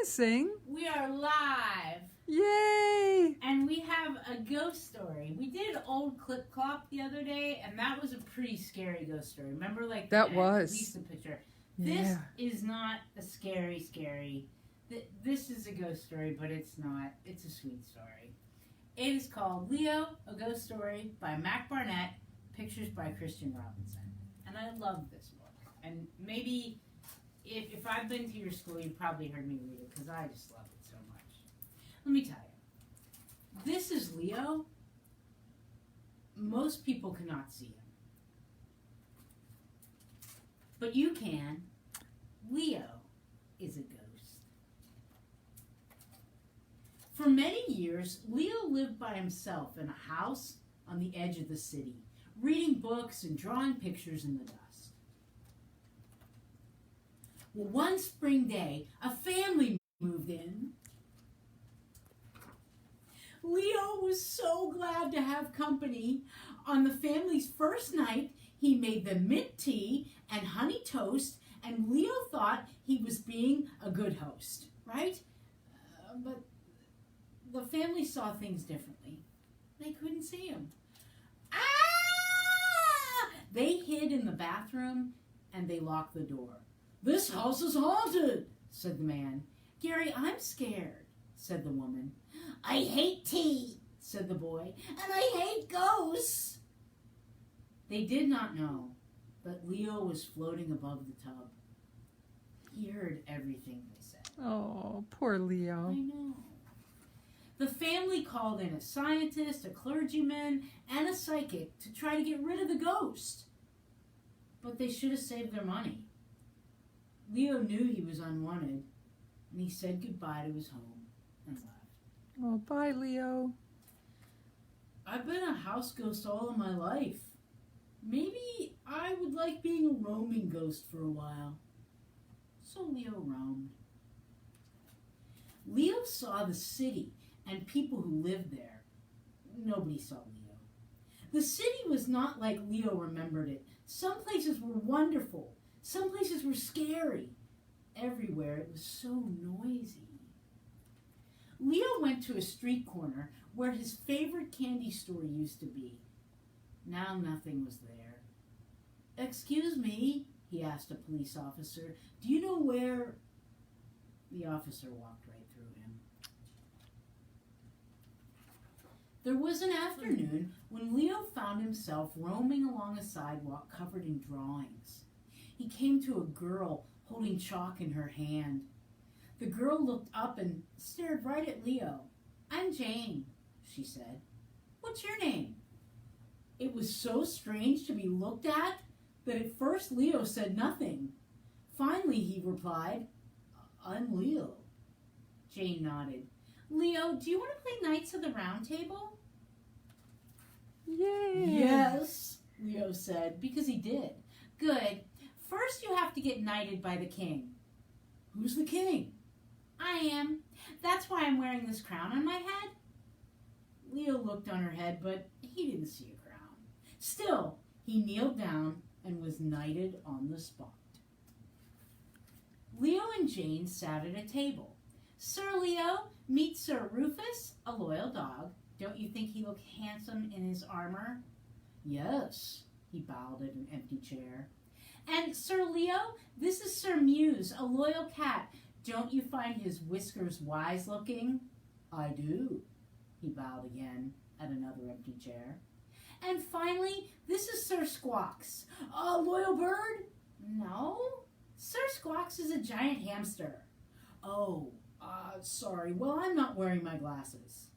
sing. We are live. Yay! And we have a ghost story. We did Old Clip Clop the other day, and that was a pretty scary ghost story. Remember, like, that was. At least the picture. Yeah. This is not a scary. This is a ghost story, but it's not. It's a sweet story. It is called Leo, A Ghost Story by Mac Barnett, pictures by Christian Robinson. And I love this book. And maybe if I've been to your school, you've probably heard me read it because I just love it so much. Let me tell you. This is Leo. Most people cannot see him. But you can. Leo is a ghost. For many years, Leo lived by himself in a house on the edge of the city, reading books and drawing pictures in the dust. Well, one spring day, a family moved in. Leo was so glad to have company. On the family's first night, he made them mint tea and honey toast, and Leo thought he was being a good host, right? But the family saw things differently. They couldn't see him. Ah! They hid in the bathroom, and they locked the door. "This house is haunted," said the man. "Gary, I'm scared," said the woman. "I hate tea," said the boy, "and I hate ghosts." They did not know that Leo was floating above the tub. He heard everything they said. Oh, poor Leo. I know. The family called in a scientist, a clergyman, and a psychic to try to get rid of the ghost. But they should have saved their money. Leo knew he was unwanted, and he said goodbye to his home and left. Oh, bye, Leo. I've been a house ghost all of my life. Maybe I would like being a roaming ghost for a while. So Leo roamed. Leo saw the city and people who lived there. Nobody saw Leo. The city was not like Leo remembered it. Some places were wonderful. Some places were scary. Everywhere it was so noisy. Leo went to a street corner where his favorite candy store used to be. Now nothing was there. "Excuse me," he asked a police officer. "Do you know where?" The officer walked right through him. There was an afternoon when Leo found himself roaming along a sidewalk covered in drawings. He came to a girl holding chalk in her hand. The girl looked up and stared right at Leo. "I'm Jane," she said. "What's your name?" It was so strange to be looked at that at first Leo said nothing. Finally he replied, "I'm Leo." Jane nodded. "Leo, do you want to play Knights of the Round Table?" Yay! "Yes," Leo said, because he did. "Good. First you have to get knighted by the king." "Who's the king?" "I am. That's why I'm wearing this crown on my head." Leo looked on her head, but he didn't see a crown. Still, he kneeled down and was knighted on the spot. Leo and Jane sat at a table. "Sir Leo, meet Sir Rufus, a loyal dog. Don't you think he looked handsome in his armor?" "Yes," he bowed at an empty chair. "And Sir Leo, this is Sir Muse, a loyal cat. Don't you find his whiskers wise looking?" "I do." He bowed again at another empty chair. "And finally, this is Sir Squawks." "A loyal bird?" "No. Sir Squawks is a giant hamster." "Oh, sorry. Well, I'm not wearing my glasses."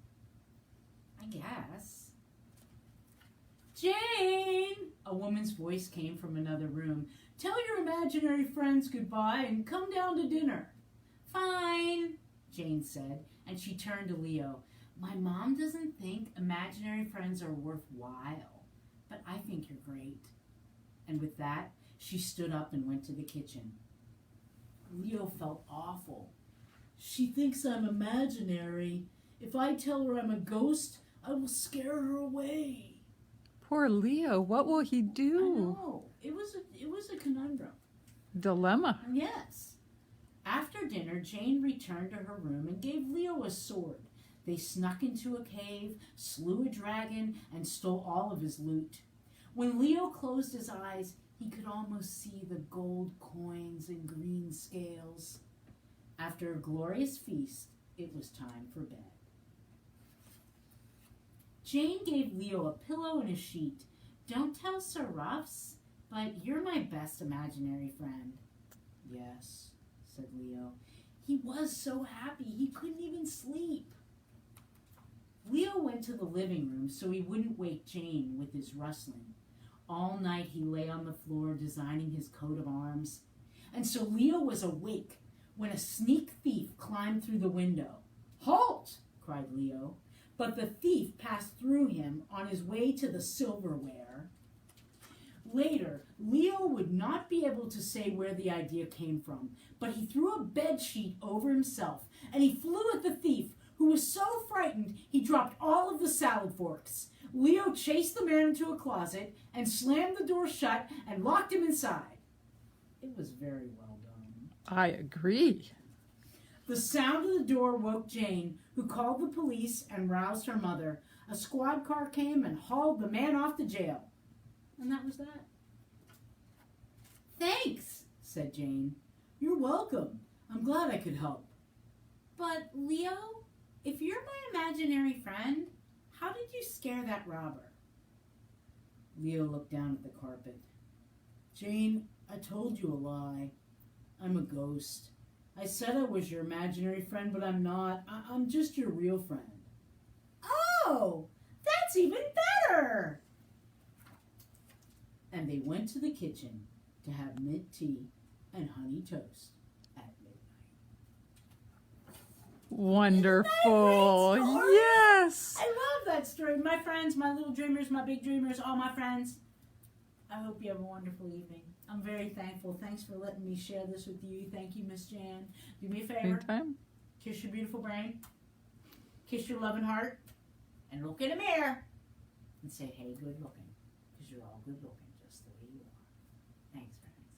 "I guess." "Jane!" A woman's voice came from another room. "Tell your imaginary friends goodbye and come down to dinner." "Fine," Jane said, and she turned to Leo. "My mom doesn't think imaginary friends are worthwhile, but I think you're great." And with that, she stood up and went to the kitchen. Leo felt awful. "She thinks I'm imaginary. If I tell her I'm a ghost, I will scare her away." Poor Leo. What will he I do? know. It was a conundrum. Dilemma. Yes. After dinner, Jane returned to her room and gave Leo a sword. They snuck into a cave, slew a dragon, and stole all of his loot. When Leo closed his eyes, he could almost see the gold coins and green scales. After a glorious feast, it was time for bed. Jane gave Leo a pillow and a sheet. "Don't tell Sir Ruffs, but you're my best imaginary friend." "Yes," said Leo. He was so happy he couldn't even sleep. Leo went to the living room so he wouldn't wake Jane with his rustling. All night he lay on the floor designing his coat of arms. And so Leo was awake when a sneak thief climbed through the window. "Halt!" cried Leo. But the thief passed through him on his way to the silverware. Later, Leo would not be able to say where the idea came from, but he threw a bed sheet over himself, and he flew at the thief, who was so frightened he dropped all of the salad forks. Leo chased the man into a closet and slammed the door shut and locked him inside. It was very well done. I agree. The sound of the door woke Jane, who called the police and roused her mother. A squad car came and hauled the man off to jail. And that was that. "Thanks," said Jane. "You're welcome. I'm glad I could help." "But, Leo, if you're my imaginary friend, how did you scare that robber?" Leo looked down at the carpet. "Jane, I told you a lie. I'm a ghost. I said I was your imaginary friend, but I'm not. I'm just your real friend." "Oh, that's even better!" And they went to the kitchen to have mint tea and honey toast at midnight. Wonderful. Isn't that a great story? Yes. I love that story. My friends, my little dreamers, my big dreamers, all my friends, I hope you have a wonderful evening. I'm very thankful. Thanks for letting me share this with you. Thank you, Miss Jan. Do me a favor. Anytime. Kiss your beautiful brain. Kiss your loving heart. And look in the mirror. And say, "Hey, good looking." Because you're all good looking just the way you are. Thanks, friends.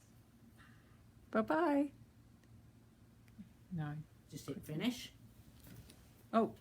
Bye-bye. No. Just hit finish. Oh.